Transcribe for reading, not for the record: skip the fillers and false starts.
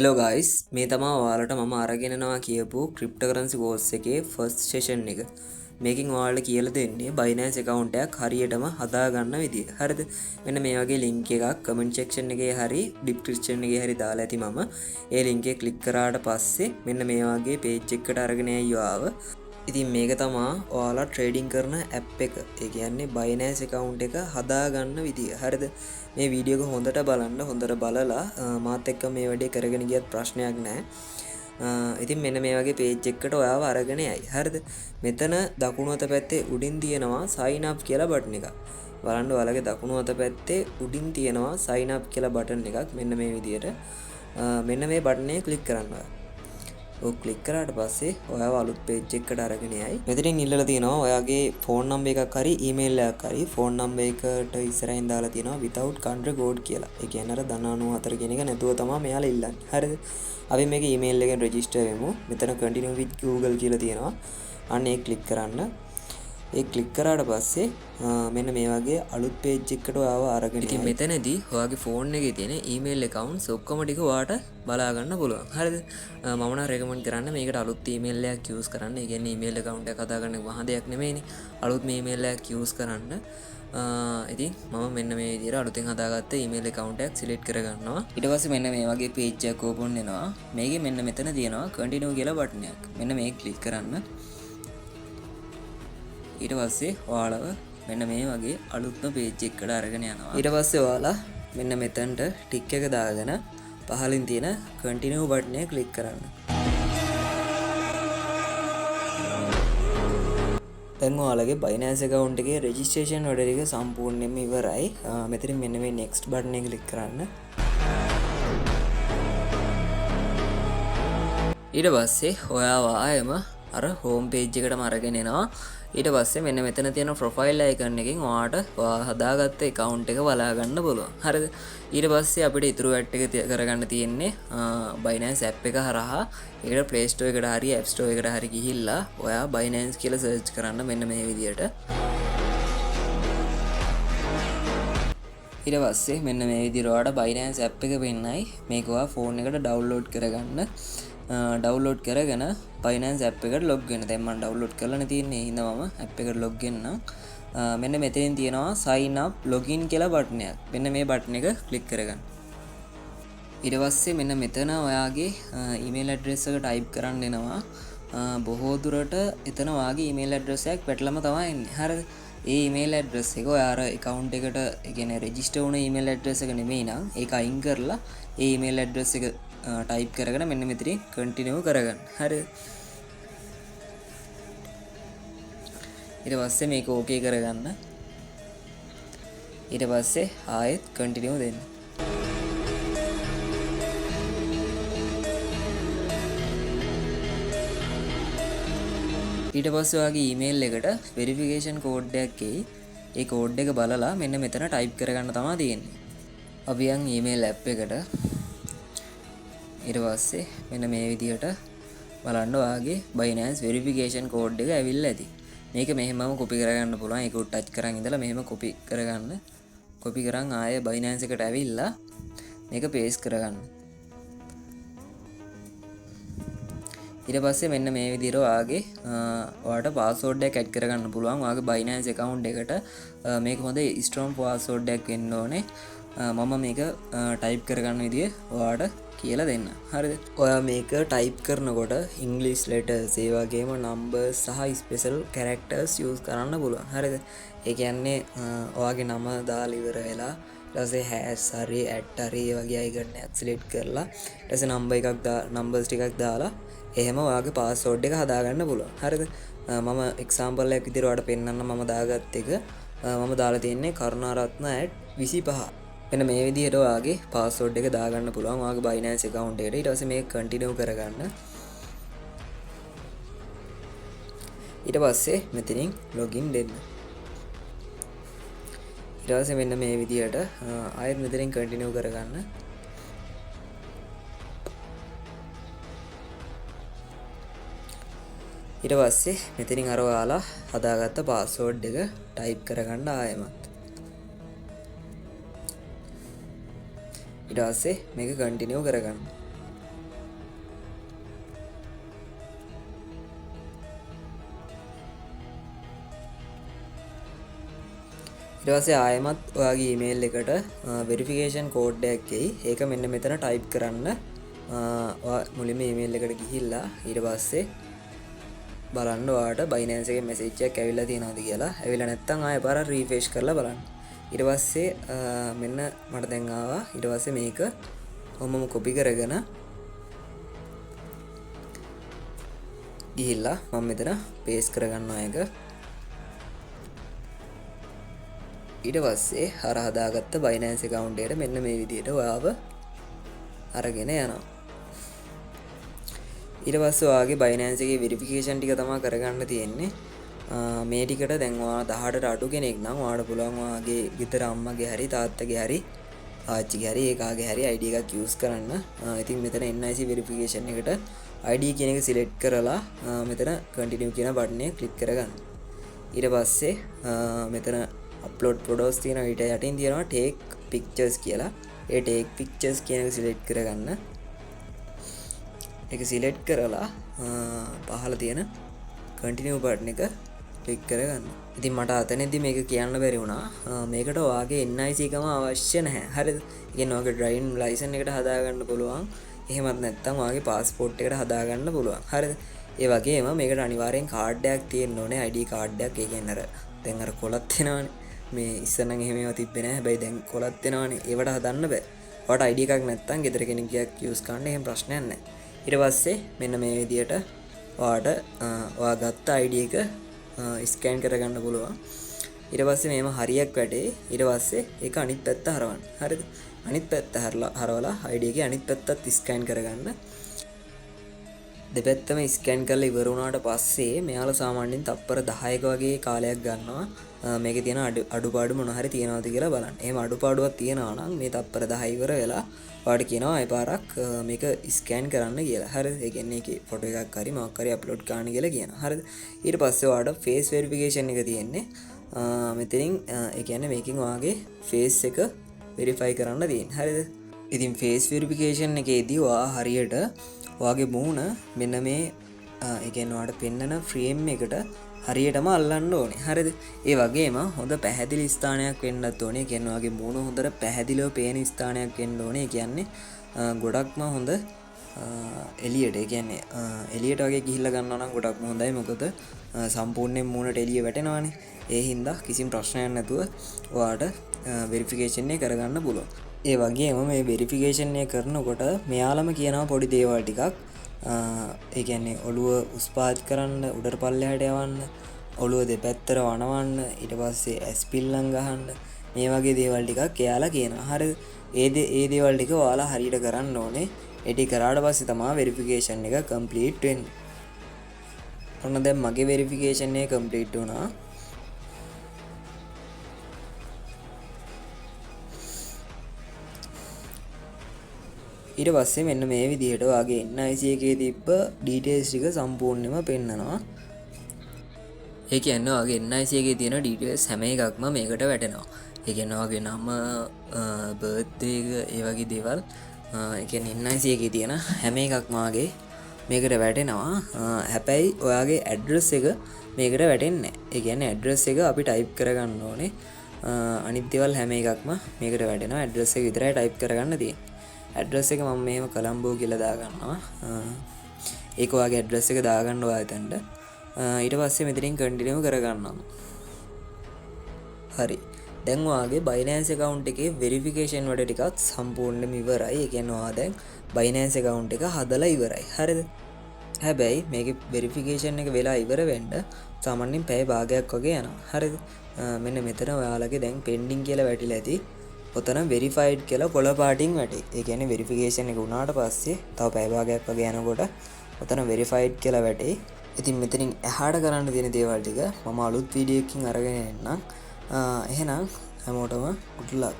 Hello guys මේ තමා ඔයාලට මම අරගෙනනවා කියපු ක්‍රිප්ටෝකරන්සි කෝස් එකේ ෆස්ට් සෙෂන් එක. මේකෙන් ඔයාලට කියලා දෙන්නේ Binance account එකක් හරියටම හදාගන්න විදිය. හරිද? මෙන්න මේ වගේ link එකක් comment section එකේ හරි description එකේ හරි දාලා ඇති මම. ඒ link එක click කරාට පස්සේ මෙන්න මේ වගේ page එකකට අරගෙන ආව. ඉතින් මේක තමා ඔයාලා ට්‍රේඩින් කරන ඇප් එක. ඒ කියන්නේ Binance account එක හදාගන්න විදිය. හරිද? මේ වීඩියෝ එක හොඳට බලන්න. හොඳට බලලා මාත් එක්ක මේ වැඩේ කරගෙන ගියත් ප්‍රශ්නයක් නැහැ. ඉතින් මෙන්න මේ වගේ page එකකට ඔයාව අරගෙන යයි. හරිද? මෙතන දකුණු අත පැත්තේ උඩින් තියෙනවා sign up කියලා බටන් එකක්. බලන්න ඔයාලගේ දකුණු අත පැත්තේ උඩින් තියෙනවා sign up කියලා බටන් එකක්. මෙන්න මේ විදියට. මෙන්න මේ බටන් එක ක්ලික් කරන්න ඔයා. ඔක් ක්ලික් කරාට පස්සේ ඔයාව අලුත් page එකකට අරගෙන යයි. මෙතනින් ඉල්ලලා තියෙනවා ඔයාගේ phone number එකක් හරි email එකක් හරි phone number එකට ඉස්සරහින් දාලා තියෙනවා without country code කියලා. ඒ කියන්නේ අර 94 කියන එක නැතුව තමයි මෙයාලා ඉල්ලන්නේ. හරිද? අපි මේක email එකෙන් register වෙමු. මෙතන continue with Google කියලා තියෙනවා. අන්න ඒක ක්ලික් කරන්න. ඒ ක්ලික් කරාට පස්සේ මෙන්න මේ වගේ අලුත් page එකකට ඔයාව අරගෙන ඉතින් මෙතනදී ඔයාගේ phone එකේ තියෙන email accounts ඔක්කොම ටික ඔයාට බලා ගන්න පුළුවන්. හරිද? මම නම් recommend කරන්නේ මේකට අලුත් email එකක් use කරන්න. ඒ කියන්නේ email account එකක් හදාගන්න මහ දෙයක් නෙමෙයිනේ. අලුත් email එකක් use කරන්න. ඉතින් මම මෙන්න මේ විදිහට අලුතෙන් හදාගත්ත email account එකක් select කරගන්නවා. ඊට පස්සේ මෙන්න මේ වගේ page එකක් open වෙනවා. මේකේ මෙන්න මෙතන තියෙනවා continue කියලා බටන් එකක්. මෙන්න මේක click කරන්න. ඊට පස්සේ ඔයාලව මෙන්න මේ වගේ අලුත්ම page එකකට අරගෙන යනවා. ඊට පස්සේ ඔයාලා මෙන්න මෙතනට ටික් එක දාගෙන පහලින් තියෙන continue බටන් එක ක්ලික් කරන්න. දැන් ඔයාලගේ Binance account එකේ registration වැඩ ටික සම්පූර්ණයෙන්ම ඉවරයි. මෙතනින් මෙන්න මේ next බටන් එක ක්ලික් කරන්න. ඊට පස්සේ ඔයාව ආයෙම අර home page එකටම අරගෙන එනවා. ඊට පස්සේ මෙන්න මෙතන තියෙන profile icon එකෙන් ඔයාට ඔයා හදාගත්ත account එක බලා ගන්න පුළුවන්. හරිද? ඊට පස්සේ අපිට ඉතුරු ඇට් එක කරගන්න තියෙන්නේ Binance app එක හරහා ඒකට Play Store එකට හරි App Store එකට හරි ගිහිල්ලා ඔයා Binance කියලා search කරන්න මෙන්න මේ විදියට. ඊට පස්සේ මෙන්න මේ විදිහට ඔයාට Binance app එක පෙන්නයි. මේක ඔයා phone එකට download කරගන්න. ඩවුන්ලෝඩ් කරගෙන Binance app එකට log වෙන්න. දැන් මම download කරලානේ තියෙන්නේ. හින්දා මම app එකට log වෙන්නම්. මෙන්න මෙතනින් තියෙනවා sign up login කියලා බටන් එකක්. මෙන්න මේ බටන් එක click කරගන්න. ඊට පස්සේ මෙන්න මෙතන ඔයාගේ email address එක type කරන්න එනවා. බොහෝ දුරට එතන ඔයාගේ email address එකක් පැටලම තමයි එන්නේ. හරිද? ඒ email address එක ඔයාලා account එකට ඒ කියන්නේ register වුණ email address එක නෙමෙයි නම් ඒක අයින් කරලා ඒ email address එක type කරගෙන මෙන්න මෙතනින් continue කරගන්න. හරිද? ඊට පස්සේ මේක okay කරගන්න. ඊට පස්සේ ආයෙත් continue දෙන්න. ඊට පස්සේ ඔයාගේ email එකට verification code එකක් එයි. ඒ code එක බලලා මෙන්න මෙතන type කරගන්න තමයි තියෙන්නේ. අපි යන් email app එකට ඊට පස්සේ මෙන්න මේ විදිහට බලන්න ඔයාගේ Binance verification code එක ඇවිල්ලා ඇති. මේක මෙහෙමම copy කරගන්න පුළුවන්. ඒක උඩ touch කරන් ඉඳලා මෙහෙම copy කරගන්න. copy කරන් ආයෙ Binance එකට ඇවිල්ලා මේක paste කරගන්න. ඊට පස්සේ මෙන්න මේ විදිහට ඔයාගේ ඔයාට password එකක් add කරගන්න පුළුවන්. ඔයාගේ Binance account එකට මේක හොඳ strong password එකක් වෙන්න ඕනේ. මම මේක type කරගන්න විදිය ඔයාට කියලා දෙන්න. හරිද? ඔයා මේක type කරනකොට English letters ඒ වගේම numbers සහ special characters use කරන්න පුළුවන්. හරිද? ඒ කියන්නේ ඔයාගේ නම දාලා ඉවර වෙලා ඊට පස්සේ hash හරි at හරි ඒ වගේ icon එකක් select කරලා ඊට පස්සේ numbers ටිකක් දාලා එහෙම ඔයාගේ password එක හදාගන්න පුළුවන්. හරිද? මම example එකක් විදිහට ඔයාලට පෙන්නන්න මම දාගත්ත එක මම දාලා තියෙන්නේ කරුණාරත්න @ 25. මෙන්න මේ විදිහට ඔයාගේ password එක දාගන්න පුළුවන් ඔයාගේ Binance account එකට. ඊට පස්සේ මේක continue කරගන්න. ඊට පස්සේ මෙතනින් login දෙන්න. ඊට පස්සේ මෙන්න මේ විදිහට ආයෙත් මෙතනින් continue කරගන්න. ඊට පස්සේ මෙතනින් අර ඔයාලා හදාගත්ත password එක type කරගන්න ආයෙමත්. ඊට පස්සේ මේක කන්ටිනියු කරගන්න. ඊට පස්සේ ආයෙමත් ඔයාගේ ඊමේල් එකට වෙරිෆිකේෂන් කෝඩ් එකක් එයි. ඒක මෙන්න මෙතන ටයිප් කරන්න. මුලින්ම ඊමේල් එකට ගිහිල්ලා ඊට පස්සේ බලන්න ඔයාට Binance එකේ මැසේජ් එකක් ඇවිල්ලා තියෙනවද කියලා. ඇවිල්ලා නැත්නම් ආයෙ පාරක් රීෆ්‍රෙෂ් කරලා බලන්න. ඊට පස්සේ මෙන්න මට දැන් ආවා. ඊට පස්සේ මේක කොහොමම කොපි කරගෙන ගිහිල්ලා මම මෙතන පේස්ට් කරගන්නවා එක. ඊට පස්සේ අර හදාගත්ත Binance account එකට මෙන්න මේ විදිහට ඔයාව අරගෙන යනවා. ඊට පස්සේ ඔයාගේ Binance එකේ වෙරිෆිකේෂන් ටික තමයි කරගන්න තියෙන්නේ. මේ ටිකට දැන් ඔයා 18ට අඩු කෙනෙක් නම් ඔයාට පුළුවන් ඔයාගේ ගෙදර අම්මගේ හරි තාත්තගේ හරි ආච්චිගේ හරි ඒකාගේ හරි ID එකක් යූස් කරන්න. ඉතින් මෙතන NIC වෙරිෆිකේෂන් එකට ID කියන එක සිලෙක්ට් කරලා මෙතන continue කියන බටන් එක ක්ලික් කරගන්න. ඊට පස්සේ මෙතන upload photos තියෙන ඊට යටින් තියෙනවා take pictures කියලා. ඒ take pictures කියන එක සිලෙක්ට් කරගන්න. ඒක සිලෙක්ට් කරලා පහළ තියෙන continue බටන් එක ක්ලික් කරගන්න. ඉතින් මට අතනදී මේක කියන්න බැරි වුණා. මේකට ඔයාගේ NIC එකම අවශ්‍ය නැහැ. හරිද? ඒ කියන්නේ ඔයාගේ driving license එකට හදාගන්න පුළුවන්. එහෙමත් නැත්නම් ඔයාගේ passport එකට හදාගන්න පුළුවන්. හරිද? ඒ වගේම මේකට අනිවාර්යෙන් කාඩ් එකක් තියෙන්න ඕනේ. ID කාඩ් එකක්. ඒ කියන්නේ දැන් අර කොලත් වෙනවනේ. මේ ඉස්සර නම් එහෙම ඒවා තිබ්බේ නැහැ. හැබැයි දැන් කොලත් වෙනවනේ. ඒවට හදන්න බෑ. ඔයාට ID එකක් නැත්නම් ගෙදර කෙනෙක්ගේ යූස් කරන්න එහෙම ප්‍රශ්නයක් නැහැ. ඊට පස්සේ මෙන්න මේ විදියට ඔයාට ඔයා ගත්ත ID එක ස්කෑන් කරගන්න පුළුවන්. ඊට පස්සේ මේම හරියක් වැඩේ. ඊට පස්සේ ඒක අනිත් පැත්ත හරවන්න. හරිද? අනිත් පැත්ත හරවලා ID එකේ අනිත් පැත්තත් ස්කෑන් කරගන්න. දෙපැත්තම ස්කෑන් කරලා ඉවර වුණාට පස්සේ මෙයාලා සාමාන්‍යයෙන් තප්පර 10ක වගේ කාලයක් ගන්නවා. මේකේ තියෙන අඩුපාඩු මොන හරි තියනවාද කියලා බලන්න. එහෙම අඩුපාඩුවක් තියනවා නම් මේ තප්පර 10 ඉවර වෙලා ඔයාලට කියනවා ඒ පාරක් මේක ස්කෑන් කරන්න කියලා. හරිද? ඒ කියන්නේ ඒකේ ෆොටෝ එකක් හරි මොකක් හරි අප්ලෝඩ් කරන්න කියලා කියනවා. හරිද? ඊට පස්සේ ඔයාලට ෆේස් වෙරිෆිකේෂන් එක තියෙන්නේ. මෙතනින් ඒ කියන්නේ මේකෙන් ඔයාගේ ෆේස් එක වෙරිෆයි කරන්න තියෙන්නේ. හරිද? ඉතින් ෆේස් වෙරිෆිකේෂන් එකේදී ඔයා හරියට ඔයාගේ මූණ මෙන්න මේ ඒ කියන්නේ ඔයාලට පෙන්නන ෆ්‍රේම් එකට හරියටම අල්ලන්න ඕනේ. හරිද? ඒ වගේම හොඳ පැහැදිලි ස්ථානයක් වෙන්නත් ඕනේ. ඒ කියන්නේ ඔයාගේ මූණ හොඳට පැහැදිලිව පේන ස්ථානයක් වෙන්න ඕනේ. ඒ කියන්නේ ගොඩක්ම හොඳ එළියට. ඒ කියන්නේ එළියට වගේ ගිහිල්ලා ගන්නවා නම් ගොඩක්ම හොඳයි. මොකද සම්පූර්ණයෙන් මූණට එළිය වැටෙනවානේ. ඒ හින්දා කිසිම ප්‍රශ්නයක් නැතුව ඔයාට වෙරිෆිකේෂන් එක කරගන්න පුළුවන්. ඒ වගේම මේ වෙරිෆිකේෂන් එක කරනකොට මෙයාලම කියනවා පොඩි දේවල් ටිකක්. ඒ කියන්නේ ඔළුව උස් පහත් කරන්න, උඩට පල්ලෙහාට යවන්න, ඔළුව දෙපැත්තට වනවන්න, ඊට පස්සේ ඇස් පිල්ලම් ගහන්න. මේ වගේ දේවල් ටිකක් එයාලා කියනවා. හරිද? ඒ දේවල් ටික ඔයාලා හරියට කරන්න ඕනේ. ඒ ටික කරාට පස්සේ තමයි වෙරිෆිකේෂන් එක කම්ප්ලීට් වෙන්නේ. ඔන්න දැන් මගේ වෙරිෆිකේෂන් එක කම්ප්ලීට් වුණා. ඊට පස්සේ මෙන්න මේ විදිහට ඔයාගේ NIC එකේ තිබ්බ ඩීටේල්ස් ටික සම්පූර්ණයෙන්ම පෙන්නනවා. ඒ කියන්නේ ඔයාගේ NIC එකේ තියෙන ඩීටේල්ස් හැම එකක්ම මේකට වැටෙනවා. ඒ කියන්නේ ඔයාගේ නම, බර්ත්ඩේ එක, ඒ වගේ දේවල් ඒ කියන්නේ NIC එකේ තියෙන හැම එකක්ම ඔයාගේ මේකට වැටෙනවා. හැබැයි ඔයාගේ ඇඩ්‍රස් එක මේකට වැටෙන්නේ නැහැ. ඒ කියන්නේ ඇඩ්‍රස් එක අපි ටයිප් කරගන්න ඕනේ. අනිත් දේවල් හැම එකක්ම මේකට වැටෙනවා. ඇඩ්‍රස් එක විතරයි ටයිප් කරගන්න තියෙන්නේ. ඇඩ්‍රස් එක මම මෙහෙම කොලම්බෝ කියලා දාගන්නවා. ඒක ඔයාගේ ඇඩ්‍රස් එක දාගන්න ඔයා එතනට. ඊට පස්සේ මෙතනින් කන්ටිනියු කරගන්නවා. හරි. දැන් ඔයාගේ Binance account එකේ verification වැඩ ටිකත් සම්පූර්ණයෙන්ම ඉවරයි. ඒ කියන්නේ ඔයා දැන් Binance account එක හදලා ඉවරයි. හරිද? හැබැයි මේකේ verification එක වෙලා ඉවර වෙන්න සාමාන්‍යයෙන් පැය භාගයක් වගේ යනවා. හරිද? මෙන්න මෙතන ඔයාලගේ දැන් pending කියලා වැටිලා ඇති. ඔතන verified කියලා කොළ පාටින් වැටේ. ඒ කියන්නේ verification එක වුණාට පස්සේ තව පැය භාගයක් වගේ යනකොට ඔතන verified කියලා වැටේ. ඉතින් මෙතනින් එහාට කරන්න තියෙන දේවල් ටික මම අලුත් වීඩියෝ එකකින් අරගෙන එන්නම්. එහෙනම් හැමෝටම good luck.